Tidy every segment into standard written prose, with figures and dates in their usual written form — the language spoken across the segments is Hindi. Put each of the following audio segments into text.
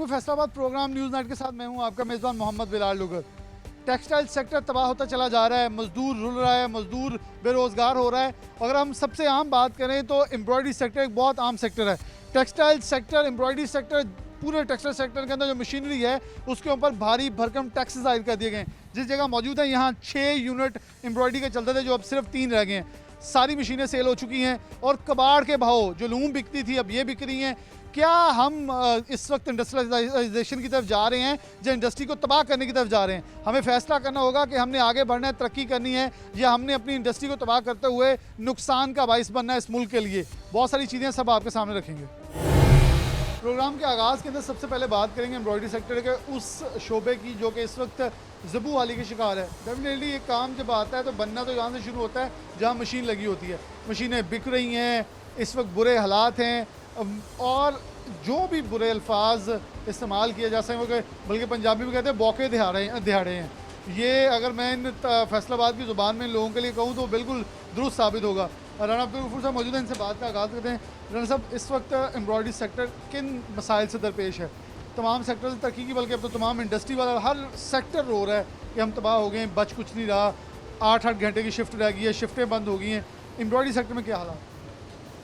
रंग फैसलाबाद प्रोग्राम न्यूज़ नाइट के साथ मैं हूं आपका मेज़बान मोहम्मद बिलाल लुगर। टेक्सटाइल सेक्टर तबाह होता चला जा रहा है, मजदूर रुल रहा है, मजदूर बेरोज़गार हो रहा है। अगर हम सबसे आम बात करें तो एम्ब्रॉयडरी सेक्टर एक बहुत आम सेक्टर है। टेक्सटाइल सेक्टर, एम्ब्रॉयडरी सेक्टर, पूरे टेक्सटाइल सेक्टर के अंदर जो मशीनरी है उसके ऊपर भारी भरकम टैक्सेस आयद कर दिए गए हैं। जिस जगह मौजूद है यहाँ 6 यूनिट एम्ब्रॉयडरी के चलते थे जो अब सिर्फ 3 रह गए हैं। सारी मशीनें सेल हो चुकी हैं और कबाड़ के भाव जो लूम बिकती थी अब ये बिक रही हैं। क्या हम इस वक्त इंडस्ट्रियलाइजेशन की तरफ जा रहे हैं या इंडस्ट्री को तबाह करने की तरफ जा रहे हैं? हमें फैसला करना होगा कि हमने आगे बढ़ना है, तरक्की करनी है, या हमने अपनी इंडस्ट्री को तबाह करते हुए नुकसान का बाइस बनना है इस मुल्क के लिए। बहुत सारी चीज़ें सब आपके सामने रखेंगे। प्रोग्राम के आगाज़ के अंदर सबसे पहले बात करेंगे एम्ब्रॉयडरी सेक्टर के उस शोबे की जो कि इस वक्त ज़बू वाली के शिकार है। डेफिनेटली ये काम जब आता है तो बनना तो यहाँ से शुरू होता है जहाँ मशीन लगी होती है। मशीनें बिक रही हैं, इस वक्त बुरे हालात हैं और जो भी बुरे अल्फाज इस्तेमाल किए जा सकें, बल्कि पंजाबी में कहते हैं बौके दिहाड़े हैं। ये अगर मैं इन फैसलाबाद की ज़ुबान में इन लोगों के लिए कहूँ तो बिल्कुल दुरुस्त साबित होगा। राना अब्दुल गफूर साहब मौजूद हैं, इनसे बात का आगाज़ करते हैं। राना साहब, इस वक्त एम्ब्रॉयडरी सेक्टर किन मसाइल से दरपेश है? तमाम सेक्टर से तरक्की की, बल्कि अब तो तमाम इंडस्ट्री वाला हर सेक्टर रो रहा है कि हम तबाह हो गए हैं, बच कुछ नहीं रहा, 8-8 घंटे की शिफ्ट रह गई है, शिफ्टें बंद हो गई हैं। एम्ब्रॉयडरी सेक्टर में क्या हालात?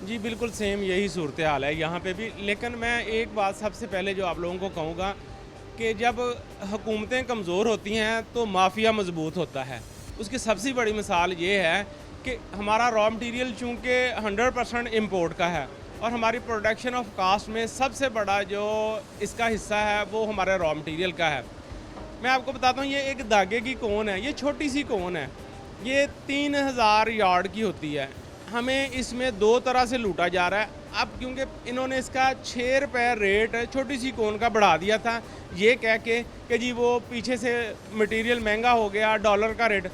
जी बिल्कुल सेम यही सूरत हाल है यहाँ पे भी। लेकिन मैं एक बात सबसे पहले जो आप लोगों को कहूँगा कि जब हुकूमतें कमज़ोर होती हैं तो माफिया मजबूत होता है। उसकी सबसे बड़ी मिसाल ये है कि हमारा रॉ मटेरियल चूँकि 100% इम्पोर्ट का है और हमारी प्रोडक्शन ऑफ कास्ट में सबसे बड़ा जो इसका हिस्सा है वो हमारे रॉ मटेरियल का है। मैं आपको बताता हूँ, ये एक धागे की कोन है, ये छोटी सी कोन है, ये 3000 यार्ड की होती है। हमें इसमें 2 तरह से लूटा जा रहा है। अब क्योंकि इन्होंने इसका 6 रुपये रेट छोटी सी कोन का बढ़ा दिया था, ये कह के कि जी वो पीछे से मटेरियल महंगा हो गया, डॉलर का रेट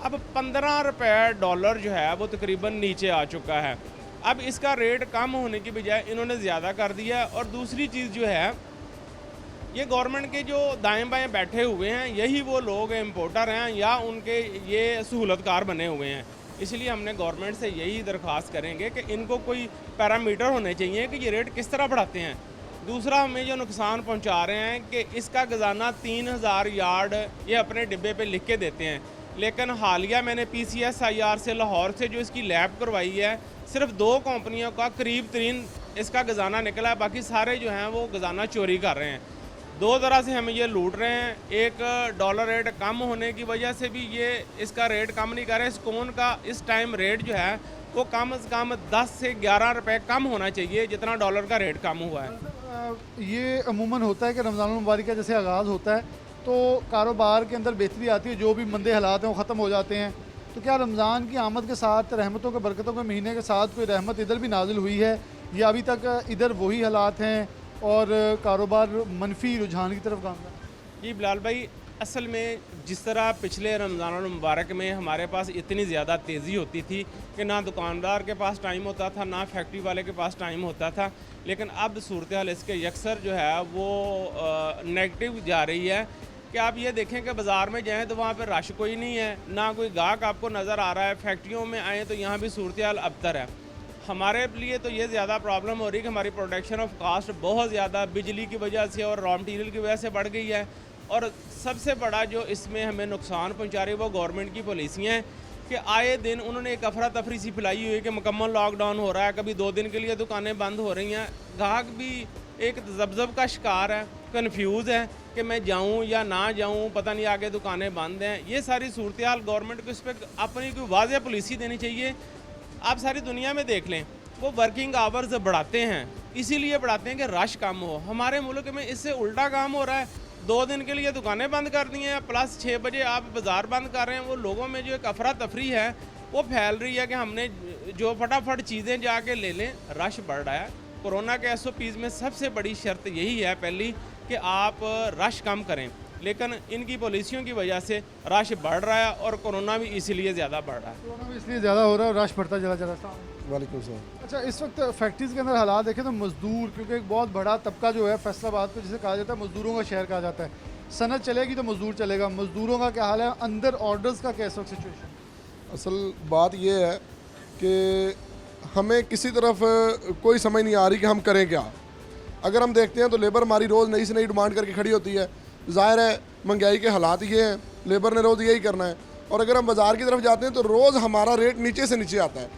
अब 15 रुपये डॉलर जो है वो तकरीबन नीचे आ चुका है। अब इसका रेट कम होने की बजाय इन्होंने ज़्यादा कर दिया। और दूसरी चीज़ जो है, ये गवर्नमेंट के जो दाएं बाएं बैठे हुए हैं यही वो लोग इम्पोर्टर हैं या उनके ये सहूलतकार बने हुए हैं। इसलिए हमने गवर्नमेंट से यही दरख्वास्त करेंगे कि इनको कोई पैरामीटर होने चाहिए कि ये रेट किस तरह बढ़ाते हैं। दूसरा, हमें जो नुकसान पहुंचा रहे हैं कि इसका खजाना 3000 यार्ड ये अपने डिब्बे पे लिख के देते हैं, लेकिन हालिया मैंने PCSIR से लाहौर से जो इसकी लैब करवाई है, सिर्फ 2 कंपनियों का करीब 3 इसका खजाना निकला है, बाकी सारे जो हैं वो खजाना चोरी कर रहे हैं। 2 तरह से हमें ये लूट रहे हैं। एक, डॉलर रेट कम होने की वजह से भी ये इसका रेट कम नहीं कर रहे। इस कोन का इस टाइम रेट जो है वो कम से कम 10 से 11 रुपये कम होना चाहिए जितना डॉलर का रेट कम हुआ है। ये अमूमन होता है कि रमज़ान मुबारक का जैसे आगाज़ होता है तो कारोबार के अंदर बेहतरी आती है, जो भी मंदे हालात हैं वो ख़त्म हो जाते हैं। तो क्या रमज़ान की आमद के साथ, रहमतों के बरकतों के महीने के साथ कोई रहमत इधर भी नाजिल हुई है, या अभी तक इधर वही हालात हैं और कारोबार मनफी रुझान की तरफ गामज़न? जी बिलाल भाई, असल में जिस तरह पिछले रमज़ान मुबारक में हमारे पास इतनी ज़्यादा तेज़ी होती थी कि ना दुकानदार के पास टाइम होता था, ना फैक्ट्री वाले के पास टाइम होता था, लेकिन अब सूरत हाल इसके यकसर जो है वो नेगेटिव जा रही है कि आप ये देखें कि बाज़ार में जाएँ तो वहाँ पर रश कोई नहीं है, ना कोई गाहक आपको नज़र आ रहा है। फैक्ट्रियों में आएँ तो यहाँ भी सूरत हाल अबतर है। हमारे लिए तो ये ज़्यादा प्रॉब्लम हो रही है कि हमारी प्रोडक्शन ऑफ कास्ट बहुत ज़्यादा बिजली की वजह से और रॉ मटेरियल की वजह से बढ़ गई है। और सबसे बड़ा जो इसमें हमें नुकसान पहुंचा रही है वो गवर्नमेंट की पॉलिसियाँ हैं कि आए दिन उन्होंने एक अफरा तफरी सी फैलाई हुई है कि मुकम्मल लॉकडाउन हो रहा है, कभी 2 दिन के लिए दुकानें बंद हो रही हैं। ग्राहक भी एक जब का शिकार है, कन्फ्यूज़ है कि मैं जाऊँ या ना जाऊँ, पता नहीं आगे दुकानें बंद हैं। ये सारी सूरत हाल गवर्नमेंट को इस पर अपनी कोई वाज़ेह पॉलिसी देनी चाहिए। आप सारी दुनिया में देख लें, वो वर्किंग आवर्स बढ़ाते हैं, इसीलिए बढ़ाते हैं कि रश कम हो। हमारे मुल्क में इससे उल्टा काम हो रहा है। 2 दिन के लिए दुकानें बंद कर दी हैं, प्लस 6 बजे आप बाज़ार बंद कर रहे हैं। वो लोगों में जो एक अफरा तफरी है वो फैल रही है कि हमने जो फटाफट चीज़ें जाके ले लें, रश बढ़ रहा है। कोरोना के SOPs में सबसे बड़ी शर्त यही है पहली कि आप रश कम करें, लेकिन इनकी पॉलिसियों की वजह से रश बढ़ रहा है और कोरोना भी इसीलिए ज़्यादा बढ़ रहा है। कोरोना भी इसलिए ज़्यादा हो रहा है और रश बढ़ता चला जा रहा है। वालेकुम सलाम। अच्छा, इस वक्त फैक्ट्रीज़ के अंदर हालात देखें तो मज़दूर, क्योंकि एक बहुत बड़ा तबका जो है फैसलाबाद को जिसे कहा जाता है मज़दूरों का शहर कहा जाता है। सनत चलेगी तो मज़दूर चलेगा। मज़दूरों का क्या हाल है? अंदर ऑर्डर्स का कैसा सिचुएशन? असल बात यह है कि हमें किसी तरफ कोई समझ नहीं आ रही कि हम करें क्या। अगर हम देखते हैं तो लेबर हमारी रोज़ नई से नई डिमांड करके खड़ी होती है। ज़ाहिर है महंगाई के हालात ये हैं, लेबर ने रोज़ यही करना है। और अगर हम बाज़ार की तरफ जाते हैं तो रोज़ हमारा रेट नीचे से नीचे आता है।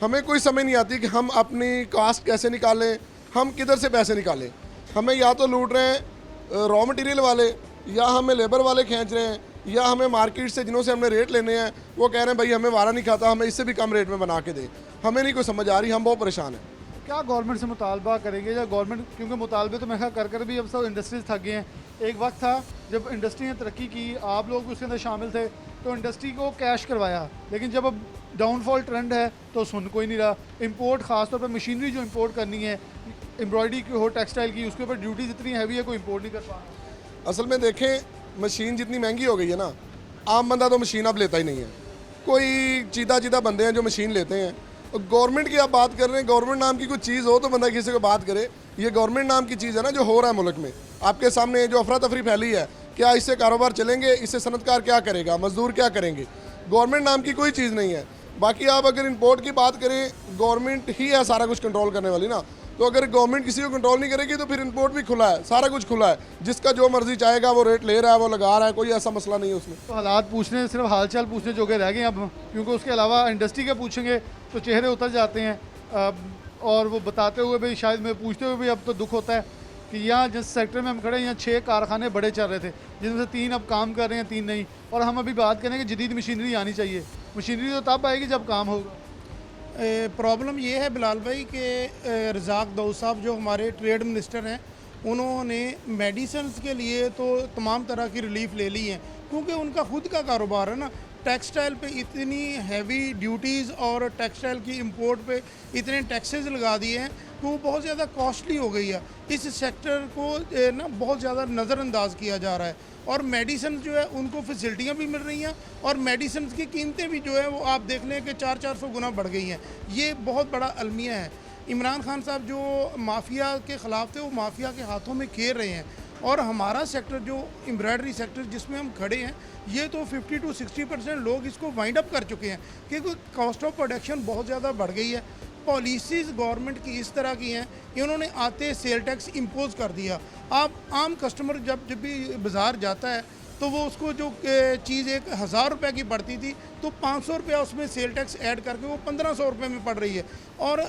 हमें कोई समझ नहीं आती कि हम अपनी कास्ट कैसे निकालें, हम किधर से पैसे निकालें। हमें या तो लूट रहे हैं रॉ मटेरियल वाले, या हमें लेबर वाले खींच रहे हैं, या हमें मार्केट से जिन्हों से हमने रेट लेने हैं वो कह रहे हैं भाई हमें वारा नहीं खाता, हमें इससे भी कम रेट में बना के दें। हमें नहीं कोई समझ आ रही, हम बहुत परेशान हैं। क्या गवर्नमेंट से मुतालबा करेंगे या गवर्नमेंट, क्योंकि मुतालबे तो मैं ख्याल कर भी अब सब इंडस्ट्रीज थक गए हैं। एक वक्त था जब इंडस्ट्री ने तरक्की की, आप लोग उसके अंदर शामिल थे, तो इंडस्ट्री को कैश करवाया, लेकिन जब अब डाउनफॉल ट्रेंड है तो सुन कोई नहीं रहा। इंपोर्ट ख़ासतौर पर मशीनरी जो इंपोर्ट करनी है, एम्ब्रॉयडरी की हो, टेक्सटाइल की, उसके ऊपर ड्यूटीज़ इतनी हैवी है, कोई इंपोर्ट नहीं कर पा रहा। असल में देखें मशीन जितनी महंगी हो गई है ना, आम बंदा तो मशीन अब लेता ही नहीं है। कोई चीदा चीदा बंदे हैं जो मशीन लेते हैं। गवर्नमेंट की आप बात कर रहे हैं, गवर्नमेंट नाम की कुछ चीज़ हो तो बंदा किसी को बात करे। ये गवर्नमेंट नाम की चीज़ है ना जो हो रहा है मुल्क में, आपके सामने जो अफरा तफरी फैली है, क्या इससे कारोबार चलेंगे? इससे सनतकार क्या करेगा? मजदूर क्या करेंगे? गवर्नमेंट नाम की कोई चीज़ नहीं है। बाकी आप अगर इंपोर्ट की बात करें, गवर्नमेंट ही है सारा कुछ कंट्रोल करने वाली ना। तो अगर गवर्नमेंट किसी को कंट्रोल नहीं करेगी तो फिर इंपोर्ट भी खुला है, सारा कुछ खुला है। जिसका जो मर्जी चाहेगा वो रेट ले रहा है, वो लगा रहा है, कोई ऐसा मसला नहीं है उसमें। तो हालात पूछने, सिर्फ हालचाल पूछने जोगे रह गए अब, क्योंकि उसके अलावा इंडस्ट्री के पूछेंगे तो चेहरे उतर जाते हैं। और वो बताते हुए भी, शायद मैं पूछते हुए भी अब तो दुख होता है कि यहाँ जिस सेक्टर में हम खड़े हैं, यहाँ 6 कारखाने बड़े चल रहे थे, जिनमें से 3 अब काम कर रहे हैं, 3 नहीं। और हम अभी बात करें कि जदीद मशीनरी आनी चाहिए। मशीनरी तो तब आएगी जब काम होगा। प्रॉब्लम ये है बिलाल भाई कि रज़ाक दाऊद साहब जो हमारे ट्रेड मिनिस्टर हैं, उन्होंने मेडिसिन्स के लिए तो तमाम तरह की रिलीफ ले ली है, क्योंकि उनका खुद का कारोबार है ना। टेक्सटाइल पे इतनी हैवी ड्यूटीज़ और टेक्सटाइल की इंपोर्ट पे इतने टैक्सेस लगा दिए हैं कि वो बहुत ज़्यादा कॉस्टली हो गई है। इस सेक्टर को ना बहुत ज़्यादा नज़रअंदाज किया जा रहा है। और मेडिसिन जो है उनको फैसिलिटियाँ भी मिल रही हैं, और मेडिसिन की कीमतें भी जो है वो आप देख लें कि 400-400 गुना बढ़ गई हैं। ये बहुत बड़ा अलमिया है। इमरान खान साहब जो माफिया के ख़िलाफ़ थे, वो माफिया के हाथों में खेल रहे हैं। और हमारा सेक्टर जो एम्ब्रॉयडरी सेक्टर जिसमें हम खड़े हैं, ये तो 50 to 60% लोग इसको वाइंड अप कर चुके हैं, क्योंकि कॉस्ट ऑफ प्रोडक्शन बहुत ज़्यादा बढ़ गई है। पॉलिसीज़ गवर्नमेंट की इस तरह की हैं कि उन्होंने आते सेल टैक्स इम्पोज कर दिया। आप आम कस्टमर जब भी बाज़ार जाता है तो वो उसको जो चीज़ 1000 रुपये की पड़ती थी तो 500 रुपया उसमें सेल टैक्स ऐड करके वो 1500 रुपये में पड़ रही है। और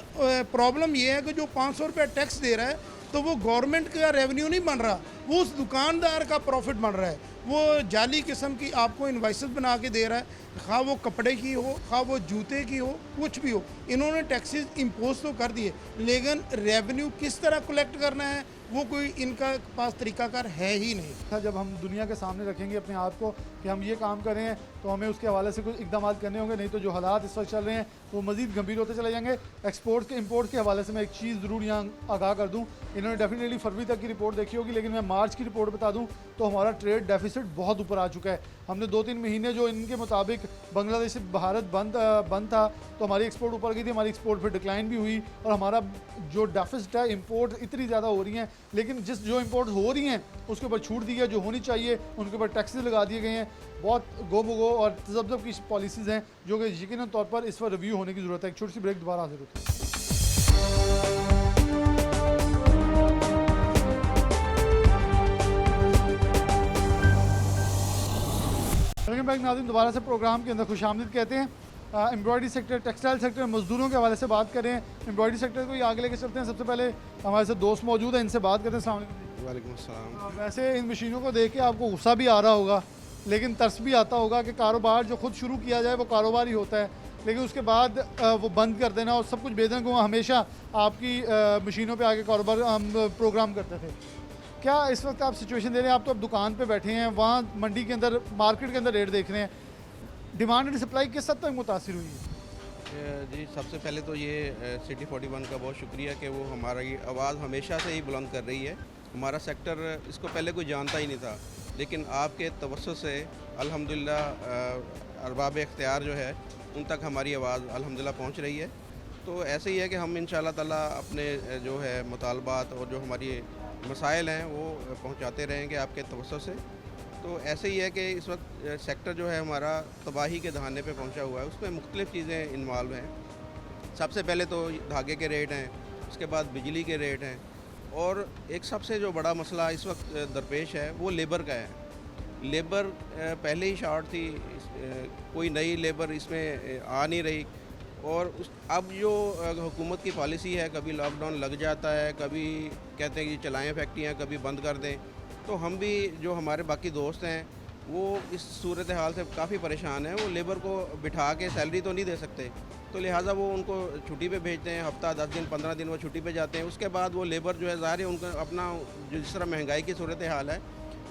प्रॉब्लम ये है कि जो 500 रुपया टैक्स दे रहा है तो वो गवर्नमेंट का रेवेन्यू नहीं बन रहा, वो उस दुकानदार का प्रॉफिट बन रहा है। वो जाली किस्म की आपको इन्वाइसेस बना के दे रहा है, खा वो कपड़े की हो, खा वो जूते की हो, कुछ भी हो। इन्होंने टैक्सेस इम्पोज तो कर दिए, लेकिन रेवेन्यू किस तरह कलेक्ट करना है वो कोई इनका पास तरीकाकार है ही नहीं। जब हम दुनिया के सामने रखेंगे अपने आप को कि हम ये काम कर रहे हैं, तो हमें उसके हवाले से कुछ इकदाम करने होंगे, नहीं तो जो हालात इस वक्त चल रहे हैं वो मज़ीद गंभीर होते चले जाएंगे। एक्सपोर्ट के इंपोर्ट के हवाले से मैं एक चीज़ ज़रूर यहाँ आगाह कर दूँ। इन्होंने डेफिनेटली फरवरी तक की रिपोर्ट देखी होगी, लेकिन मैं मार्च की रिपोर्ट बता दूँ तो हमारा ट्रेड डेफिसिट बहुत ऊपर आ चुका है। हमने 2-3 महीने जो इनके मुताबिक बांग्लादेश से भारत बंद था, तो हमारी एक्सपोर्ट ऊपर गई थी, हमारी एक्सपोर्ट फिर डिक्लाइन भी हुई, और हमारा जो डेफिसिट है, इंपोर्ट इतनी ज़्यादा हो रही हैं, लेकिन जो इंपोर्ट हो रही हैं उसके ऊपर छूट दी गई, जो होनी चाहिए उनके ऊपर टैक्सेस लगा दिए गए हैं। बहुत गो और तजब्ज़ब की पॉलिसीज़ हैं जो कि यकीनन तौर पर इस पर रिव्यू होने की ज़रूरत है। एक छोटी सी ब्रेक, दोबारा हाजिर होती है। वेलकम बैक नाज़रीन, दोबारा से प्रोग्राम के अंदर खुशामदीद कहते हैं। एम्ब्रॉयडरी सेक्टर, टेक्सटाइल सेक्टर, मजदूरों के हवाले से बात करें। एम्ब्रॉयडरी सेक्टर को ही आगे लेके चलते हैं। सबसे पहले हमारे साथ दोस्त मौजूद हैं, इनसे बात करते हैं। अस्सलाम वालेकुम। वालेकुम अस्सलाम। वैसे इन मशीनों को देख के आपको गुस्सा भी आ रहा होगा, लेकिन तरस भी आता होगा कि कारोबार जो खुद शुरू किया जाए वो कारोबार ही होता है, लेकिन उसके बाद वो बंद कर देना और सब कुछ बेचने को हमेशा आपकी मशीनों पे आके कारोबार हम प्रोग्राम करते थे। क्या इस वक्त आप सिचुएशन दे रहे हैं? आप तो अब दुकान पे बैठे हैं, वहाँ मंडी के अंदर, मार्केट के अंदर रेट देख रहे हैं, डिमांड एंड सप्लाई किस हद तक मुतासिर हुई है? जी, सबसे पहले तो ये सिटी 41 का बहुत शुक्रिया कि वो हमारी आवाज़ हमेशा से ही बुलंद कर रही है। हमारा सेक्टर इसको पहले कोई जानता ही नहीं था, लेकिन आपके तवज्जो से अल्हम्दुलिल्लाह अरबाब इख्तियार जो है उन तक हमारी आवाज़ अल्हम्दुलिल्लाह पहुंच रही है। तो ऐसे ही है कि हम इंशाअल्लाह ताला अपने जो है मुतालबात और जो हमारी मसाइल हैं वो पहुंचाते रहेंगे आपके तवज्जो से। तो ऐसे ही है कि इस वक्त सेक्टर जो है हमारा तबाही के दहाने पे पहुंचा हुआ है, उसमें मुख्तलिफ़ चीज़ें इन्वॉल्व हैं। सबसे पहले तो धागे के रेट हैं, उसके बाद बिजली के रेट हैं, और एक सबसे जो बड़ा मसला इस वक्त दरपेश है वो लेबर का है। लेबर पहले ही शॉर्ट थी, कोई नई लेबर इसमें आ नहीं रही, और अब जो हुकूमत की पॉलिसी है, कभी लॉकडाउन लग जाता है, कभी कहते हैं कि चलाएं फैक्ट्रियाँ, कभी बंद कर दें, तो हम भी जो हमारे बाकी दोस्त हैं वो इस सूरत हाल से काफ़ी परेशान हैं। वो लेबर को बिठा के सैलरी तो नहीं दे सकते, तो लिहाजा वो उनको छुट्टी पे भेजते हैं, हफ्ता 10 दिन 15 दिन वो छुट्टी पे जाते हैं। उसके बाद वो लेबर जो है ज़ाहिर है उनका अपना जो जिस तरह महंगाई की सूरत हाल है,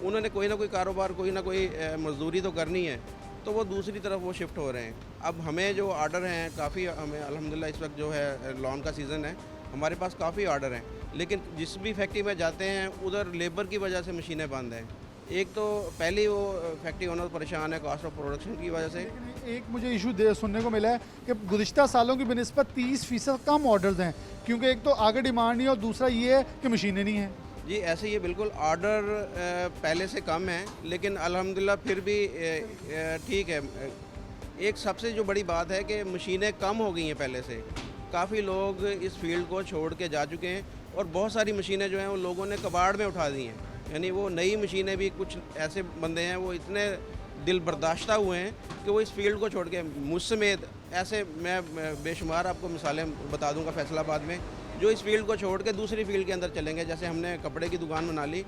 उन्होंने कोई ना कोई कारोबार, कोई ना कोई मजदूरी तो करनी है, तो वो दूसरी तरफ वो शिफ्ट हो रहे हैं। अब हमें जो आर्डर हैं काफ़ी, हमें अल्हम्दुलिल्लाह इस वक्त जो है लॉन का सीज़न है, हमारे पास काफ़ी आर्डर हैं, लेकिन जिस भी फैक्ट्री में जाते हैं उधर लेबर की वजह से मशीनें बंद हैं। एक तो पहले ही वो फैक्ट्री ओनर परेशान है कॉस्ट ऑफ प्रोडक्शन की वजह से। लेकिन एक मुझे इशू सुनने को मिला है कि गुज़िश्ता सालों की बनिस्बत 30% कम ऑर्डर्स हैं, क्योंकि एक तो आगे डिमांड नहीं है और दूसरा ये है कि मशीनें नहीं हैं। जी ऐसे ही है, बिल्कुल ऑर्डर पहले से कम है, लेकिन अल्हम्दुलिल्लाह फिर भी ठीक है। एक सबसे जो बड़ी बात है कि मशीनें कम हो गई हैं पहले से, काफ़ी लोग इस फील्ड को छोड़ के जा चुके हैं, और बहुत सारी मशीनें जो हैं वो लोगों ने कबाड़ में उठा दी हैं। यानी वो नई मशीनें भी, कुछ ऐसे बंदे हैं वो इतने दिल बर्दाश्ता हुए हैं कि वो इस फील्ड को छोड़ के, मुझ समेत ऐसे मैं बेशुमार आपको मिसालें बता दूंगा फैसलाबाद में, जो इस फील्ड को छोड़ के दूसरी फील्ड के अंदर चलेंगे। जैसे हमने कपड़े की दुकान बना ली,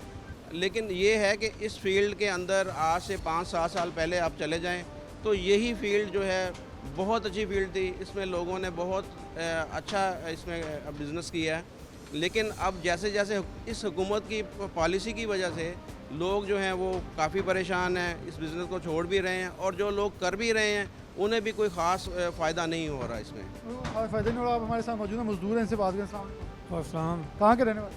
लेकिन ये है कि इस फील्ड के अंदर आज से 5-7 साल पहले आप चले जाएं तो यही फील्ड जो है बहुत अच्छी फील्ड थी, इसमें लोगों ने बहुत अच्छा इसमें बिज़नेस किया है। लेकिन अब जैसे जैसे इस हुकूमत की पॉलिसी की वजह से लोग जो हैं वो काफ़ी परेशान हैं, इस बिज़नेस को छोड़ भी रहे हैं, और जो लोग कर भी रहे हैं उन्हें भी कोई ख़ास फ़ायदा नहीं हो रहा इसमें। फ़ायदा नहीं हो रहा। आप हमारे साथ मौजूद हैं, मजदूर हैं, इनसे बात करें। अस्सलाम वालेकुम। अस्सलाम। कहाँ के रहने वाले?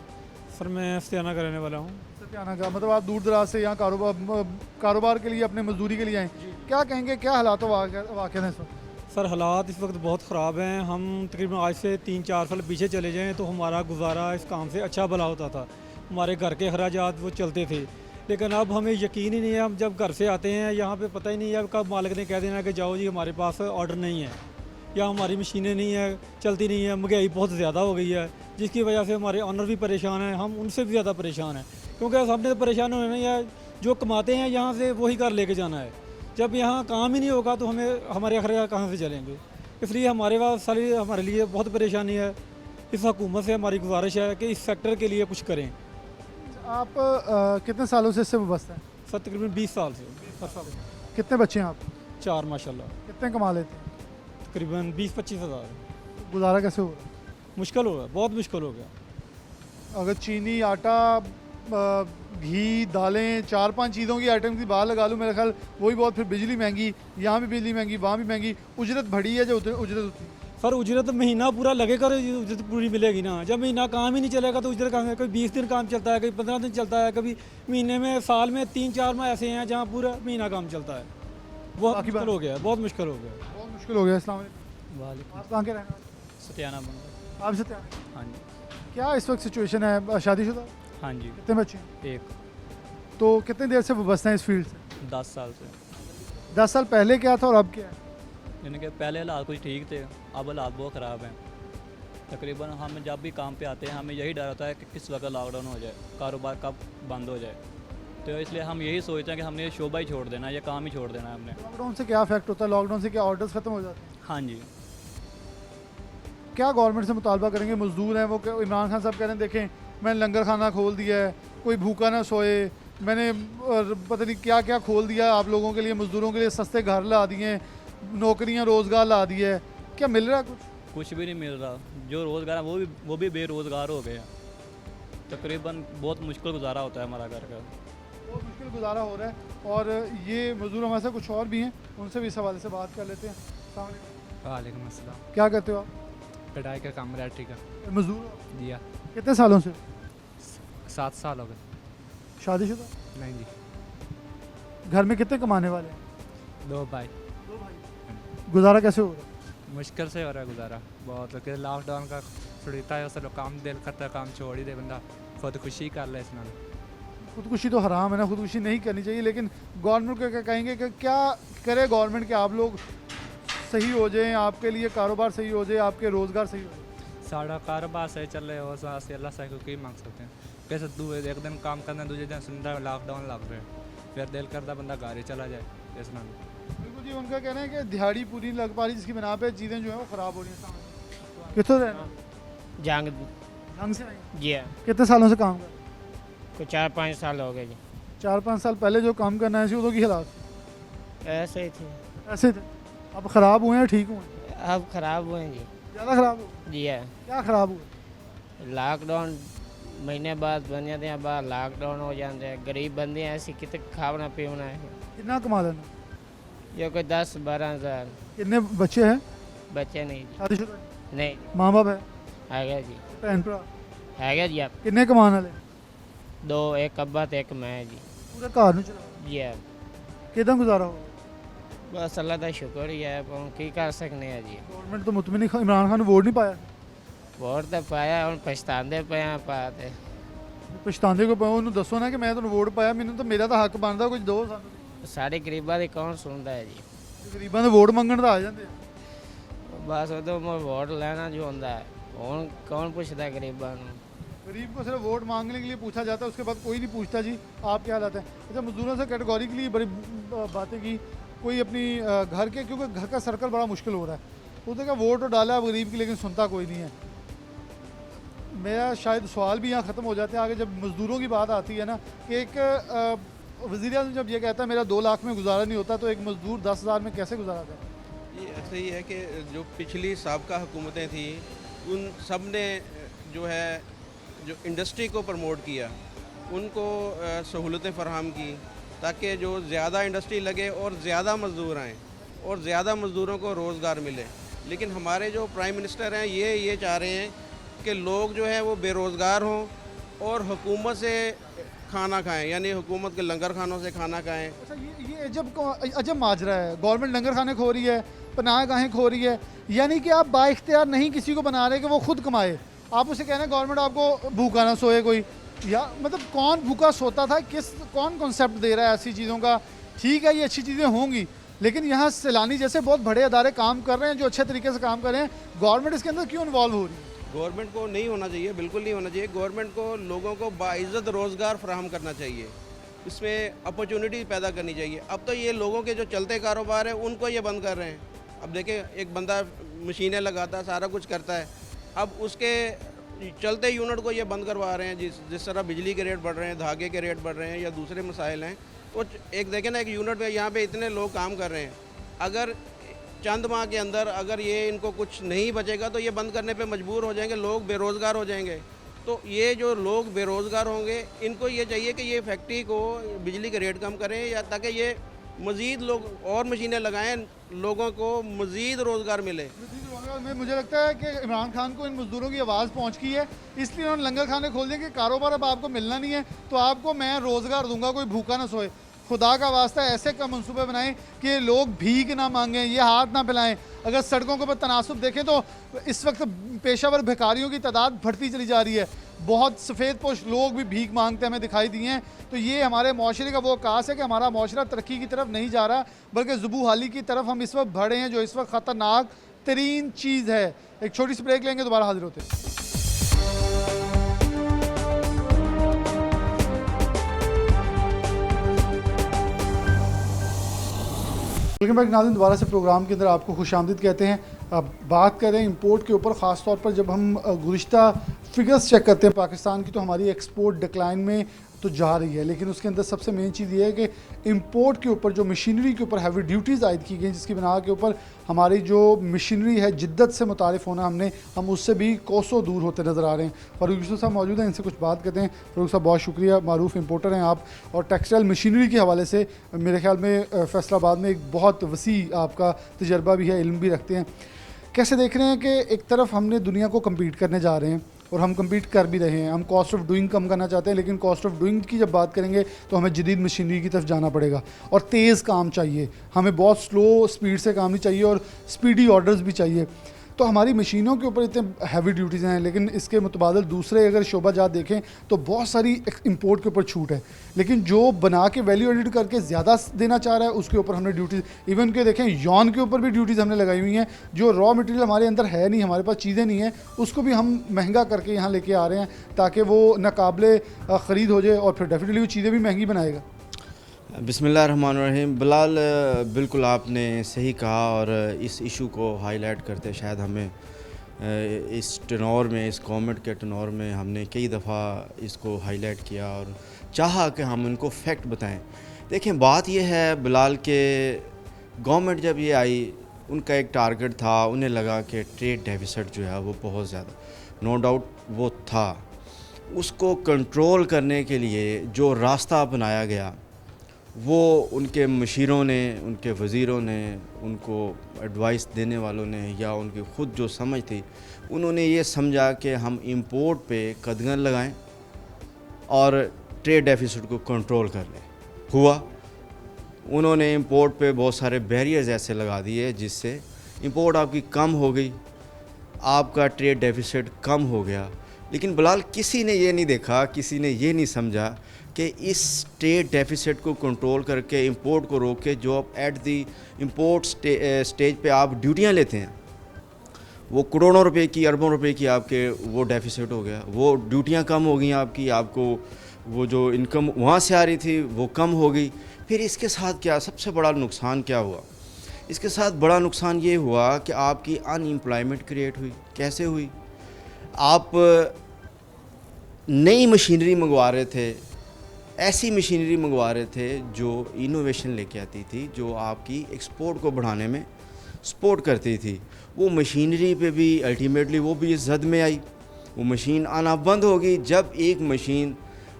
सर मैं सत्याना का रहने वाला हूँ। सत्याना का मतलब आप दूर दराज से यहाँ कारोबार के लिए, अपने मजदूरी के लिए आए, क्या कहेंगे, क्या हालात वाक़ हैं इस वक्त? सर हालात इस वक्त बहुत ख़राब हैं। हम तकरीबन आज से 3-4 साल पीछे चले जाएँ तो हमारा गुजारा इस काम से अच्छा भला होता था, हमारे घर के अखराजात वो चलते थे। लेकिन अब हमें यकीन ही नहीं है, हम जब घर से आते हैं यहाँ पे पता ही नहीं है कब मालिक ने कह देना कि जाओ जी हमारे पास ऑर्डर नहीं है, या हमारी मशीनें नहीं है, चलती नहीं है। महंगाई बहुत ज़्यादा हो गई है, जिसकी वजह से हमारे ऑनर भी परेशान हैं, हम उनसे भी ज़्यादा परेशान हैं, क्योंकि हमने तो परेशान होना नहीं है, जो कमाते हैं यहाँ से वही घर लेके जाना है। जब यहाँ काम ही नहीं होगा तो हमें हमारे अखराज कहाँ से चलेंगे? इसलिए हमारे पास सारी हमारे लिए बहुत परेशानी है। इस हुकूमत से हमारी गुजारिश है कि इस सेक्टर के लिए कुछ करें। आप कितने सालों से इससे वाबस्ता हैं? सर तकरीबन 20 साल से। कितने बच्चे हैं आप? 4 माशाल्लाह। कितने कमा लेते हैं? तकरीबन 20-25 हज़ार। गुजारा कैसे हो रहा मुश्किल हो गया, बहुत मुश्किल हो गया। है? अगर चीनी, आटा, घी, दालें, 4-5 चीज़ों की आइटम की बात लगा लूँ, मेरा ख्याल वही बहुत। फिर बिजली महंगी, यहाँ भी बिजली महंगी, वहाँ भी महंगी, उजरत बढ़ी है जो उजरत होती है। सर उजरत महीना पूरा लगेगा तो उजरत पूरी मिलेगी ना। जब महीना काम ही नहीं चलेगा तो उजरत कहाँ से? कभी 20 दिन काम चलता है, कभी 15 दिन चलता है, कभी महीने में, साल में 3-4 माह ऐसे हैं जहाँ पूरा महीना काम चलता है। बहुत मुश्किल हो गया, बहुत मुश्किल हो गया, बहुत मुश्किल हो गया। अस्सलाम वालेकुम। वालेकुम। आप कहाँ के रहने वाले? सत्याना बन। आप सत्याना। हाँ जी। क्या इस वक्त सिचुएशन है? शादीशुदा? हाँ जी। कितने बच्चे हैं? 1 तो कितने देर से वाबस्ता हैं इस फील्ड से? 10 साल से। 10 साल पहले क्या था और अब क्या है? यानी कि पहले हालात कुछ ठीक थे, अब हालात बहुत ख़राब हैं। तकरीबन हम जब भी काम पे आते हैं हमें यही डर होता है कि किस वक्त लॉकडाउन हो जाए, कारोबार कब बंद हो जाए। तो इसलिए हम यही सोचते हैं कि हमने ये शोबा ही छोड़ देना है, ये काम ही छोड़ देना है हमने। लॉकडाउन से क्या इफेक्ट होता है? लॉकडाउन से क्या ऑर्डर्स खत्म हो जाते हैं? हाँ जी। क्या गवर्नमेंट से मुतालबा करेंगे? मजदूर हैं वो, इमरान खान साहब कह रहे हैं देखें मैंने लंगर खाना खोल दिया है, कोई भूखा ना सोए, मैंने पता नहीं क्या क्या खोल दिया आप लोगों के लिए, मजदूरों के लिए सस्ते घर ला दिए, नौकरियां, रोज़गार ला दिए है। क्या मिल रहा है कुछ? कुछ भी नहीं मिल रहा। जो रोज़गार है वो भी बेरोज़गार हो गए हैं। तकरीबन बहुत मुश्किल गुजारा होता है हमारा घर का। बहुत मुश्किल गुजारा हो रहा है। और ये मजदूर हमारे साथ कुछ और भी हैं, उनसे भी इस हवाले से बात कर लेते हैं। अस्सलाम वालेकुम। वालेकुम अस्सलाम। क्या करते हो आप? कढ़ाई का काम, रैटरी का। मजदूर हो? दिया। कितने सालों से? 7 साल हो गए। शादीशुदा? नहीं जी। घर में कितने कमाने वाले हैं? 2 भाई। गुजारा कैसे हो रहा है? मुश्किल से हो रहा है गुजारा बहुत, क्योंकि लॉकडाउन का सुड़ीता है, उससे काम दिल करता है, काम छोड़ ही दे बंदा, खुदकुशी कर ले इसमें। खुदकुशी तो हराम है ना, खुदकुशी नहीं करनी चाहिए। लेकिन गवर्नमेंट को क्या कहेंगे कि क्या करे गवर्नमेंट कि आप लोग सही हो जाएं, आपके लिए कारोबार सही हो जाए, आपके रोज़गार सही हो जाए? सारा कारोबार सही चल रहा है और से अल्लाह से की मांग सकते हैं। कैसे एक दिन काम करना दूसरे दिन सुंदर लॉकडाउन लग रहे फिर दिल करता बंदा घर ही चला जाए इस नाम। बिल्कुल जी, उनका कहना है कि दिहाड़ी पूरी नहीं लग पा रही, जिसकी बिना पे चीज़ें जो है वो ख़राब हो रही हैं। कितने रहना जंग ढंग से नहीं, जी हाँ, कितने सालों से काम कर कुछ 4-5 साल हो गए जी। 4-5 साल पहले जो काम करना है उਦੋਂ की हालात ऐसे ही थे, ऐसे थे, अब ख़राब हुए हैं ठीक हुए हैं? अब खराब हुए हैं जी। ज़्यादा ख़राब हुए? जी हाँ, क्या ख़राब हुए? लॉकडाउन महीने बाद बन जाते हैं, बाद लॉकडाउन हो जाते हैं। गरीब बंदे ऐसे कितने खाना पीना है, कितना कमा लेना? जो कोई 10-12 हज़ार। कितने बच्चे हैं? बच्चे नहीं जी, शादीशुदा नहीं माँ बाप है? है गया जी, भैन भरा है गया जी। आप कितने कमाने वाले? 2, एक अब्बा तो एक मैं जी। पूरे घर ਨੂੰ ਚਲਾ जी हाँ, ਕਿਦਾਂ ਗੁਜ਼ਾਰਾ ਹੋ? बस अल्लाह का शुक्र ही है, पर की कर सकने हैं जी। ਗਵਰਨਮੈਂਟ ਤੋਂ ਮੁਤਮਿਨ ਇਮਰਾਨ ਖਾਨ ਨੂੰ ਵੋਟ ਨਹੀਂ ਪਾਇਆ? वोट तो पाया, हम पछताते पे हैं पाते। ਪਛਤਾਉਂਦੇ ਕੋ ਪਾਓ, ਉਹਨੂੰ ਦੱਸੋ ਨਾ ਕਿ ਮੈਂ ਤੁਹਾਨੂੰ ਵੋਟ ਪਾਇਆ, ਮੈਨੂੰ ਤਾਂ ਮੇਰਾ ਤਾਂ ਹੱਕ ਬਣਦਾ, ਕੁਝ ਦਿਓ ਸਾਨੂੰ। साढ़े गरीबा की कौन सुनता है जी। ਗਰੀਬਾਂ ਦੇ ਵੋਟ ਮੰਗਣ ਤਾਂ ਆ ਜਾਂਦੇ ਆ। बस उदो वोट लेना जो होता है, हूँ कौन पूछता गरीबा नूं। गरीब को सिर्फ वोट मांगने के लिए पूछा जाता है, उसके बाद कोई नहीं पूछता जी आप क्या हालत है। अच्छा, मजदूरों से कैटेगोरिकली बड़ी बातें की, कोई अपनी घर के, क्योंकि घर का सर्कल बड़ा मुश्किल हो रहा है, उसने कहा वोट तो डाला है गरीब की, लेकिन सुनता कोई नहीं है। मेरा शायद सवाल भी यहाँ ख़त्म हो जाते हैं। आगे जब मज़दूरों की बात आती है ना कि एक वज़ीर आज़म जब ये कहता है मेरा 2 लाख में गुजारा नहीं होता, तो एक मज़दूर 10,000 में कैसे गुजारा है? ये ऐसे ही है कि जो पिछली साबका हुकूमतें थी उन सब ने जो है जो इंडस्ट्री को प्रमोट किया, उनको सहूलतें फ़राहम की ताकि जो ज़्यादा इंडस्ट्री लगे और ज़्यादा मज़दूर आएँ और ज़्यादा मज़दूरों को रोज़गार मिले। लेकिन हमारे जो प्राइम मिनिस्टर हैं ये चाह रहे हैं कि लोग जो है वो बेरोज़गार हों और हुकूमत से खाना खाएं, यानी हुकूमत के लंगर खानों से खाना खाएं। अच्छा, ये अजब माजरा है। गवर्नमेंट लंगर खाने खो रही है, पनाह गाहें खो रही है, यानी कि आप बाइख्तियार नहीं किसी को बना रहे कि वो खुद कमाए। आप उसे कहना गवर्नमेंट आपको भूखा ना सोए कोई, या मतलब कौन भूखा सोता था, कौन कॉन्सेप्ट दे रहा है ऐसी चीज़ों का? ठीक है, ये अच्छी चीज़ें होंगी, लेकिन यहाँ सैलानी जैसे बहुत बड़े अदारे काम कर रहे हैं जो अच्छे तरीके से काम कर रहे हैं, गवर्नमेंट इसके अंदर क्यों इन्वॉल्व हो रही है? गवर्नमेंट को नहीं होना चाहिए, बिल्कुल नहीं होना चाहिए। गवर्नमेंट को लोगों को बाइज़्ज़त रोज़गार फराहम करना चाहिए, इसमें अपॉर्चुनिटी पैदा करनी चाहिए। अब तो ये लोगों के जो चलते कारोबार है उनको ये बंद कर रहे हैं। अब देखें, एक बंदा मशीनें लगाता है, सारा कुछ करता है, अब उसके चलते यूनिट को ये बंद करवा रहे हैं। जिस तरह बिजली के रेट बढ़ रहे हैं, धागे के रेट बढ़ रहे हैं या दूसरे मसाइल हैं, तो एक देखें ना, एक यूनिट पे यहाँ पे इतने लोग काम कर रहे हैं, अगर चंद माह के अंदर अगर ये इनको कुछ नहीं बचेगा तो ये बंद करने पे मजबूर हो जाएंगे, लोग बेरोज़गार हो जाएंगे। तो ये जो लोग बेरोज़गार होंगे, इनको ये चाहिए कि ये फैक्ट्री को बिजली के रेट कम करें, या ताकि ये मज़ीद लोग और मशीनें लगाएं, लोगों को मज़ीद रोज़गार मिले। में मुझे लगता है कि इमरान खान को इन मज़दूरों की आवाज़ पहुंच गई है, इसलिए उन्होंने लंगर खाने खोल दिए कि कारोबार अब आपको मिलना नहीं है तो आपको मैं रोज़गार दूंगा, कोई भूखा ना सोए। खुदा का वास्ता ऐसे कम मनसूबे बनाएं कि लोग भीख ना मांगें, ये हाथ ना फैलाएं। अगर सड़कों के ऊपर तनासुब देखें तो इस वक्त पेशावर भिखारियों की तादाद बढ़ती चली जा रही है, बहुत सफ़ेद पोश लोग भी भीख मांगते हमें दिखाई दिए हैं। तो ये हमारे माशरे का वो कास है कि हमारा माशरा तरक्की की तरफ नहीं जा रहा, बल्कि ज़ुबू हाली की तरफ हम इस वक्त बढ़े हैं, जो इस वक्त ख़तरनाक तरीन चीज़ है। एक छोटी सी ब्रेक लेंगे, दोबारा हाजिर होते हैं। वेलकम बैक नाज़रीन, दोबारा से प्रोग्राम के अंदर आपको खुशामदीद कहते हैं। अब बात करें इंपोर्ट के ऊपर, ख़ास तौर पर जब हम गुज़िश्ता फिगर्स चेक करते हैं पाकिस्तान की, तो हमारी एक्सपोर्ट डिक्लाइन में तो जा रही है, लेकिन उसके अंदर सबसे मेन चीज़ ये है कि इंपोर्ट के ऊपर जो मशीनरी के ऊपर हैवी ड्यूटीज़ आयद की गई, जिसकी बिना के ऊपर हमारी जो मशीनरी है जिद्दत से मुतारिफ होना हम उससे भी कोसों दूर होते नज़र आ रहे हैं। फ़ारूक यूसुफ साहब मौजूद हैं, इनसे कुछ बात करते हैं। फ़ारूक साहब बहुत शुक्रिया, मारूफ इंपोर्टर हैं आप, और टेक्सटाइल मशीनरी के हवाले से मेरे ख्याल में फैसलाबाद में एक बहुत वसी आपका तजर्बा भी है, इल्म भी रखते हैं। कैसे देख रहे हैं कि एक तरफ हमने दुनिया को कम्पीट करने जा रहे हैं और हम कम्पीट कर भी रहे हैं, हम कॉस्ट ऑफ डूइंग कम करना चाहते हैं, लेकिन कॉस्ट ऑफ डूइंग की जब बात करेंगे तो हमें जदीद मशीनरी की तरफ जाना पड़ेगा और तेज़ काम चाहिए, हमें बहुत स्लो स्पीड से काम नहीं चाहिए और स्पीडी ऑर्डर्स भी चाहिए। तो हमारी मशीनों के ऊपर इतने हैवी ड्यूटीज़ हैं, लेकिन इसके मुतबादल दूसरे अगर शोबा जात देखें तो बहुत सारी इंपोर्ट के ऊपर छूट है। लेकिन जो बना के वैल्यू एडिड करके ज़्यादा देना चाह रहा है उसके ऊपर हमने ड्यूटीज़ इवन के देखें यॉन के ऊपर भी ड्यूटीज़ हमने लगाई हुई हैं। जो रॉ मटेरियल हमारे अंदर है नहीं, हमारे पास चीज़ें नहीं हैं, उसको भी हम महंगा करके यहाँ लेके आ रहे हैं ताकि वो नाकाबिले ख़रीद हो जाए और फिर डेफिनेटली वो चीज़ें भी महंगी बनाएगा। बिस्मिल्लाहिर्रहमानिर्रहीम। बिलाल, बिल्कुल आपने सही कहा और इस इशू को हाईलाइट करते शायद हमें इस टनौर में, इस गवर्नमेंट के टनौर में हमने कई दफ़ा इसको हाईलाइट किया और चाहा कि हम उनको फैक्ट बताएं। देखें, बात यह है बिलाल के गवर्नमेंट जब ये आई उनका एक टारगेट था, उन्हें लगा कि ट्रेड डेफिसिट जो है वो बहुत ज़्यादा, नो डाउट वो था। उसको कंट्रोल करने के लिए जो रास्ता अपनाया गया वो उनके मशीरों ने, उनके वज़ीरों ने, उनको एडवाइस देने वालों ने या उनकी ख़ुद जो समझ थी, उन्होंने ये समझा कि हम इंपोर्ट पे कदगन लगाएं और ट्रेड डेफिसिट को कंट्रोल कर लें। हुआ, उन्होंने इंपोर्ट पे बहुत सारे बैरियर्स ऐसे लगा दिए जिससे इंपोर्ट आपकी कम हो गई, आपका ट्रेड डेफिसिट कम हो गया। लेकिन बिलाल, किसी ने ये नहीं देखा, किसी ने ये नहीं समझा कि इस ट्रेड डेफिसिट को कंट्रोल करके इंपोर्ट को रोक के जो आप एट दी इंपोर्ट स्टेज पे आप ड्यूटियां लेते हैं, वो करोड़ों रुपए की, अरबों रुपए की आपके वो डेफिसिट हो गया, वो ड्यूटियां कम हो गई आपकी, आपको वो जो इनकम वहाँ से आ रही थी वो कम हो गई। फिर इसके साथ क्या सबसे बड़ा नुकसान क्या हुआ? इसके साथ बड़ा नुकसान ये हुआ कि आपकी अनएम्प्लॉयमेंट क्रिएट हुई। कैसे हुई? आप नई मशीनरी मंगवा रहे थे, ऐसी मशीनरी मंगवा रहे थे जो इनोवेशन लेके आती थी, जो आपकी एक्सपोर्ट को बढ़ाने में सपोर्ट करती थी। वो मशीनरी पे भी अल्टीमेटली वो भी इस जद में आई, वो मशीन आना बंद होगी। जब एक मशीन,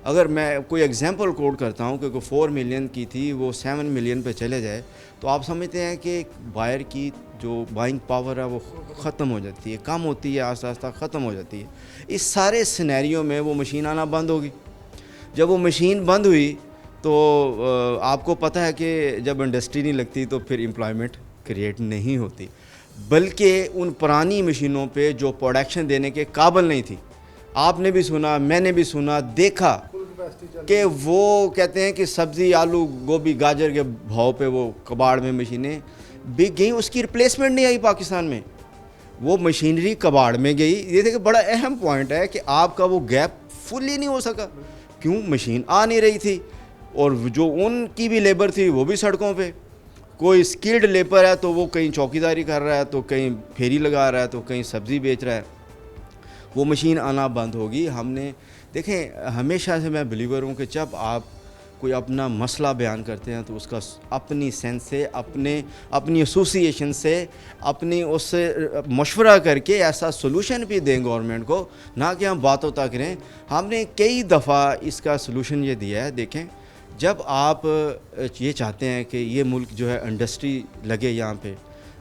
अगर मैं कोई एग्जांपल कोट करता हूँ कि 4 मिलियन की थी वो 7 मिलियन पे चले जाए, तो आप समझते हैं कि बायर की जो बाइंग पावर है वो ख़त्म हो जाती है, कम होती है, आस्ता आस्ता ख़त्म हो जाती है। इस सारे सिनेरियो में वो मशीन आना बंद होगी। जब वो मशीन बंद हुई तो आपको पता है कि जब इंडस्ट्री नहीं लगती तो फिर एम्प्लॉयमेंट क्रिएट नहीं होती, बल्कि उन पुरानी मशीनों पे जो प्रोडक्शन देने के काबिल नहीं थी, आपने भी सुना, मैंने भी सुना, देखा कि वो कहते हैं कि सब्ज़ी, आलू, गोभी, गाजर के भाव पे वो कबाड़ में मशीनें बिक गई, उसकी रिप्लेसमेंट नहीं आई पाकिस्तान में, वो मशीनरी कबाड़ में गई। ये देखिए बड़ा अहम पॉइंट है कि आपका वो गैप फुली नहीं हो सका। क्यों? मशीन आ नहीं रही थी और जो उनकी भी लेबर थी वो भी सड़कों पे। कोई स्किल्ड लेबर है तो वो कहीं चौकीदारी कर रहा है, तो कहीं फेरी लगा रहा है, तो कहीं सब्ज़ी बेच रहा है। वो मशीन आना बंद होगी। हमने देखें, हमेशा से मैं बिलीवर हूँ कि जब आप कोई अपना मसला बयान करते हैं तो उसका अपनी सेंस से, अपनी एसोसिएशन से, अपनी उससे मशवरा करके ऐसा सोल्यूशन भी दें गवर्नमेंट को, ना कि हम बातों तक करें। हमने कई दफ़ा इसका सोल्यूशन ये दिया है। देखें, जब आप ये चाहते हैं कि ये मुल्क जो है इंडस्ट्री लगे, यहाँ पे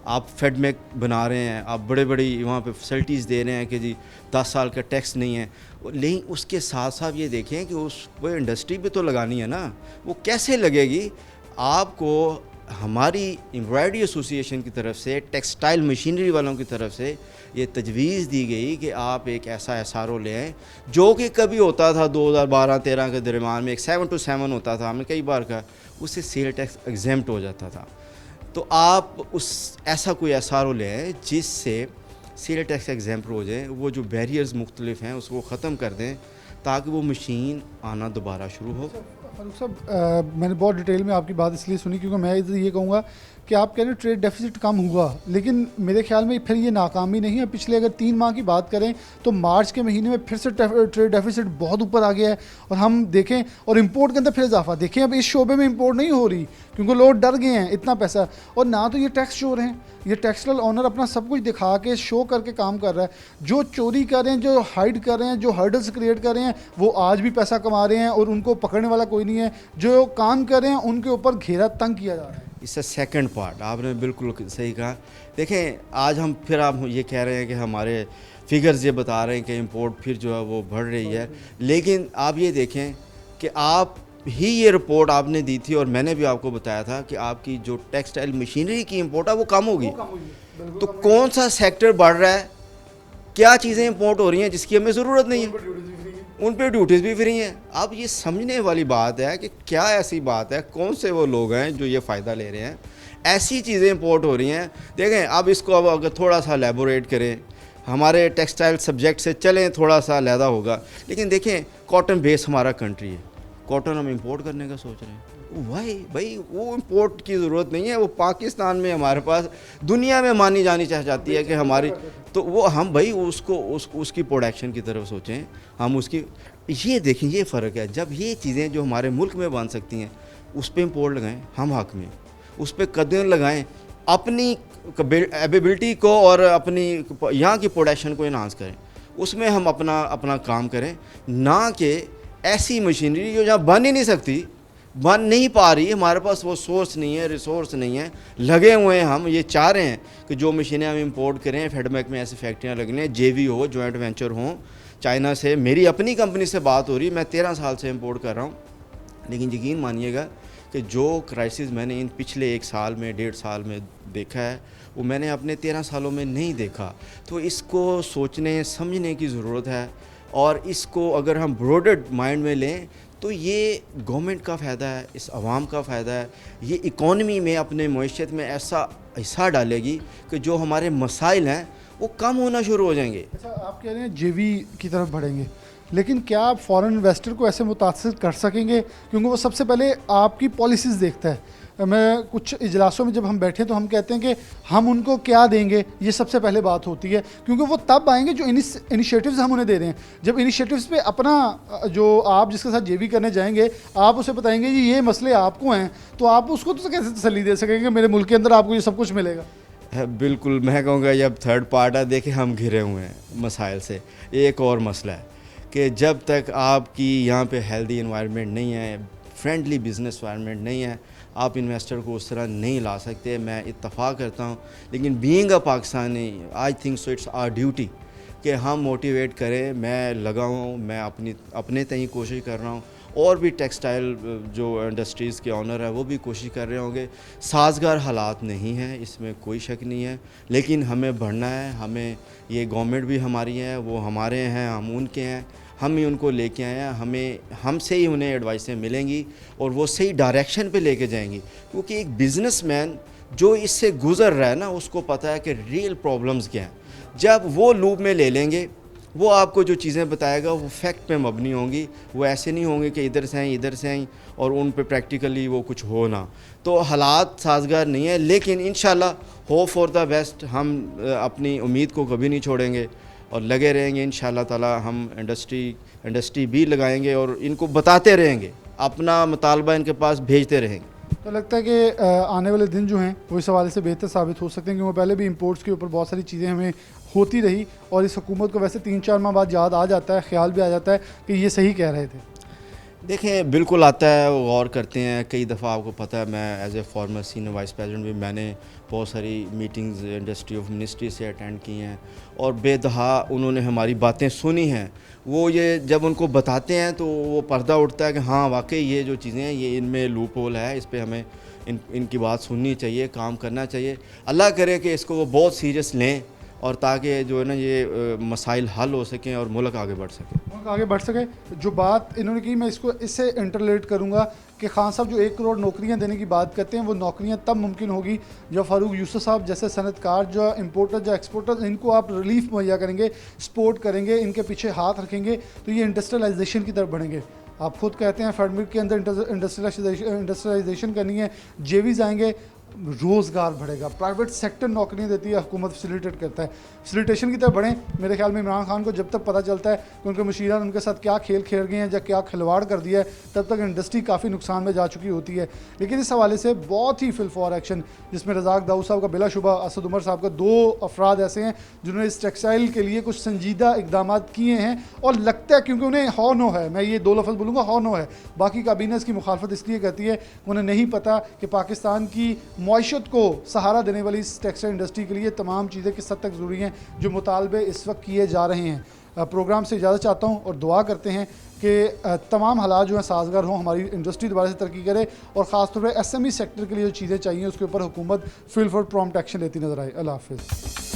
आप फेडमेक बना रहे हैं, आप बड़े बड़ी वहाँ पे फैसिलिटीज़ दे रहे हैं कि जी 10 साल का टैक्स नहीं है, लेकिन उसके साथ साथ ये देखें कि उस वो इंडस्ट्री भी तो लगानी है ना। वो कैसे लगेगी? आपको हमारी एम्ब्रॉयडरी एसोसिएशन की तरफ से, टेक्सटाइल मशीनरी वालों की तरफ से ये तजवीज़ दी गई कि आप एक ऐसा एसआरओ ले आएँ जो कि कभी होता था 2012-13 के दरमियान में एक 7 to 7 होता था, हमने कई बार कहा, उससे सेल टैक्स एग्जेम्प्ट हो जाता था। तो आप उस ऐसा कोई एसआरओ ले आएँ जिससे सेल टैक्स एग्जाम्पल हो जाए, वो जो बैरियर्स मुख्तलिफ हैं उसको ख़त्म कर दें ताकि वो मशीन आना दोबारा शुरू हो। फारूक साहब, मैंने बहुत डिटेल में आपकी बात इसलिए सुनी क्योंकि मैं ये कहूँगा कि आप कह रहे हैं ट्रेड डेफिसिट कम हुआ, लेकिन मेरे ख्याल में फिर ये नाकामी नहीं है। पिछले अगर 3 माह की बात करें तो मार्च के महीने में फिर से ट्रेड डेफिसिट बहुत ऊपर आ गया है और हम देखें, और इंपोर्ट के अंदर फिर इजाफा देखें। अब इस शोबे में इंपोर्ट नहीं हो रही क्योंकि लोग डर गए हैं इतना पैसा, और ना तो ये टैक्स चोर हैं, ये टेक्सटाइल ऑनर अपना सब कुछ दिखा के शो करके काम कर रहा है। जो चोरी कर रहे हैं, जो हाइड कर रहे हैं, जो हर्डल्स क्रिएट कर रहे हैं, वो आज भी पैसा कमा रहे हैं और उनको पकड़ने वाला कोई नहीं है। जो काम कर रहे हैं उनके ऊपर घेरा तंग किया जा रहा है। इसका सेकंड पार्ट आपने बिल्कुल सही कहा। देखें, आज हम फिर आप ये कह रहे हैं कि हमारे फिगर्स ये बता रहे हैं कि इंपोर्ट फिर जो है वो बढ़ रही है, लेकिन आप ये देखें कि आप ही ये रिपोर्ट आपने दी थी और मैंने भी आपको बताया था कि आपकी जो टेक्सटाइल मशीनरी की इंपोर्ट है वो कम होगी। तो कौन सा सेक्टर बढ़ रहा है, क्या चीज़ें इंपोर्ट हो रही हैं जिसकी हमें ज़रूरत नहीं है, उन पे ड्यूटीज़ भी फ्री हैं। अब ये समझने वाली बात है कि क्या ऐसी बात है, कौन से वो लोग हैं जो ये फ़ायदा ले रहे हैं, ऐसी चीज़ें इंपोर्ट हो रही हैं। देखें अब इसको अब अगर थोड़ा सा एलेबोरेट करें, हमारे टेक्सटाइल सब्जेक्ट से चलें, थोड़ा सा अलहदा होगा। लेकिन देखें कॉटन बेस हमारा कंट्री है, कॉटन हम इंपोर्ट करने का सोच रहे हैं, भाई वो इंपोर्ट की ज़रूरत नहीं है। वो पाकिस्तान में हमारे पास दुनिया में मानी जानी चाहती है कि हमारी, तो वो हम भाई उसकी प्रोडक्शन की तरफ सोचें, हम उसकी ये देखें, ये फ़र्क है। जब ये चीज़ें जो हमारे मुल्क में बन सकती हैं उस पर इंपोर्ट लगाएं, हम हक में उस पर कदम लगाएं, अपनी एबिलिटी को और अपनी यहाँ की प्रोडक्शन को इन्हांस करें, उसमें हम अपना काम करें, ना कि ऐसी मशीनरी जो यहाँ बन ही नहीं सकती, बन नहीं पा रही, हमारे पास वो सोर्स नहीं है, रिसोर्स नहीं है, लगे हुए हैं। हम ये चाह रहे हैं कि जो मशीनें हम इंपोर्ट करें, फेडमैक में ऐसी फैक्ट्रियाँ लगने, जेवी हो, जॉइंट वेंचर हो चाइना से। मेरी अपनी कंपनी से बात हो रही, मैं 13 साल से इंपोर्ट कर रहा हूँ, लेकिन यकीन मानिएगा कि जो क्राइसिस मैंने इन पिछले 1 साल में 1.5 साल में देखा है वो मैंने अपने 13 सालों में नहीं देखा। तो इसको सोचने समझने की ज़रूरत है, और इसको अगर हम ब्रॉडर माइंड में लें तो ये गवर्नमेंट का फ़ायदा है, इस आवाम का फ़ायदा है, ये इकॉनमी में अपने मईशत में ऐसा हिस्सा डालेगी कि जो हमारे मसाइल हैं वो कम होना शुरू हो जाएंगे। अच्छा, आप कह रहे हैं जेवी की तरफ बढ़ेंगे, लेकिन क्या आप फॉरेन इन्वेस्टर को ऐसे मुतासर कर सकेंगे? क्योंकि वो सबसे पहले आपकी पॉलिसीज़ देखता है। मैं कुछ इजलासों में जब हम बैठे तो हम कहते हैं कि हम उनको क्या देंगे, ये सबसे पहले बात होती है, क्योंकि वो तब आएंगे जो इनिशिएटिव्स हम उन्हें दे रहे हैं। जब इनिशिएटिव्स पे अपना जो आप जिसके साथ जेवी करने जाएंगे, आप उसे बताएंगे जी ये मसले आपको हैं, तो आप उसको तो कैसे तसल्ली दे सकेंगे मेरे मुल्क के अंदर आपको ये सब कुछ मिलेगा? बिल्कुल, मैं कहूँगा जब थर्ड पार्टी देखे हम घिरे हुए हैं मसाइल से। एक और मसला है कि जब तक आपकी यहाँ पे हेल्दी इन्वायरमेंट नहीं है, फ्रेंडली बिजनेस इन्वायरमेंट नहीं है, आप इन्वेस्टर को उस तरह नहीं ला सकते। मैं इत्तफ़ाक़ करता हूँ, लेकिन being a Pakistani I think so it's our duty कि हम मोटिवेट करें। मैं लगा हूँ, मैं अपने तय कोशिश कर रहा हूँ, और भी टेक्सटाइल जो इंडस्ट्रीज़ के ऑनर है वो भी कोशिश कर रहे होंगे। साजगार हालात नहीं हैं, इसमें कोई शक नहीं है, लेकिन हमें बढ़ना है। हमें ये गवर्नमेंट भी हमारी है, वो हमारे हैं, हम उनके हैं, हम ही उनको लेके आए हैं। हमसे ही उन्हें एडवाइसें मिलेंगी और वो सही डायरेक्शन पे लेके जाएंगी, क्योंकि एक बिज़नेसमैन जो इससे गुज़र रहा है ना, उसको पता है कि रियल प्रॉब्लम्स क्या हैं। जब वो लूप में ले लेंगे, वो आपको जो चीज़ें बताएगा वो फैक्ट पे मबनी होंगी, वो ऐसे नहीं होंगे कि इधर से आई और उन पे प्रैक्टिकली वो कुछ हो ना। तो हालात साजगार नहीं है, लेकिन इंशाल्लाह होप फॉर द बेस्ट। हम अपनी उम्मीद को कभी नहीं छोड़ेंगे और लगे रहेंगे इंशाल्लाह ताला। हम इंडस्ट्री भी लगाएंगे और इनको बताते रहेंगे, अपना मुतालबा इनके पास भेजते रहेंगे। तो लगता है कि आने वाले दिन जो हैं वो इस हवाले से बेहतर साबित हो सकते हैं, क्योंकि पहले भी इंपोर्ट्स के ऊपर बहुत सारी चीज़ें हमें होती रही, और इस हुकूमत को वैसे 3-4 माह बाद याद आ जाता है, ख्याल भी आ जाता है कि ये सही कह रहे थे। देखें बिल्कुल आता है, वो गौर करते हैं। कई दफ़ा आपको पता है, मैं as a former senior vice president भी मैंने बहुत सारी मीटिंग्स इंडस्ट्री ऑफ मिनिस्ट्री से अटेंड की हैं, और बेदहा उन्होंने हमारी बातें सुनी हैं। वो ये जब उनको बताते हैं तो वो पर्दा उठता है कि हाँ वाकई ये जो चीज़ें हैं ये इनमें लूप होल है, इस पर हमें इनकी बात सुननी चाहिए, काम करना चाहिए। अल्लाह करे कि इसको वो बहुत सीरियस लें, और ताकि जो है ना ये मसाइल हल हो सकें और मुल्क आगे बढ़ सके। मुल्क आगे बढ़ सके। जो बात इन्होंने की, मैं इसको इससे इंटरलेट करूँगा कि खान साहब जो 1 करोड़ नौकरियां देने की बात करते हैं, वो नौकरियां तब मुमकिन होगी जब फ़ारूक यूसुफ साहब जैसे सनतकार, जो इंपोर्टर, जो एक्सपोर्टर, इनको आप रिलीफ मुहैया करेंगे, सपोर्ट करेंगे, इनके पीछे हाथ रखेंगे, तो ये इंडस्ट्रियलाइजेशन की तरफ बढ़ेंगे। आप खुद कहते हैं फेडमिक के अंदर इंडस्ट्रियलाइजेशन करनी है, जेवीज आएंगे, रोज़गार बढ़ेगा, प्राइवेट सेक्टर नौकरियां देती है, हुकूमत फैसिलिटेट करता है। फैसिलिटेशन की तरफ बढ़ें। मेरे ख्याल में इमरान खान को जब तक पता चलता है कि उनके मुशीरान उनके साथ क्या खेल खेल गए हैं या क्या खिलवाड़ कर दिया है, तब तक इंडस्ट्री काफ़ी नुकसान में जा चुकी होती है। लेकिन इस हवाले से बहुत ही फिल फॉर एक्शन, जिसमें रज़ाक दाऊद साहब का बिलाशुबा, असद उमर साहब का 2 अफराद ऐसे हैं जिन्होंने इस टेक्सटाइल के लिए कुछ संजीदा इकदाम किए हैं, और लगता है क्योंकि उन्हें हौ नो है, मैं ये 2 लफ्ज़ बोलूँगा, हौ नो है। बाकी काबीना इसकी मुखालफत इसलिए करती है, उन्हें नहीं पता कि पाकिस्तान की मईशत को सहारा देने वाली इस टेक्सटाइल इंडस्ट्री के लिए तमाम चीज़ें किस हद तक ज़रूरी हैं, जो मुतालबे इस वक्त किए जा रहे हैं। प्रोग्राम से इजाज़त चाहता हूँ और दुआ करते हैं कि तमाम हालात जो हैं साजगार हों, हमारी इंडस्ट्री दोबारा से तरक्की करे और ख़ासतौर पर SME सेक्टर के लिए जो चीज़ें चाहिए उसके ऊपर हुकूमत फुल फॉर प्रॉम्प्ट एक्शन लेती नज़र आए। अल्लाह हाफ़िज़।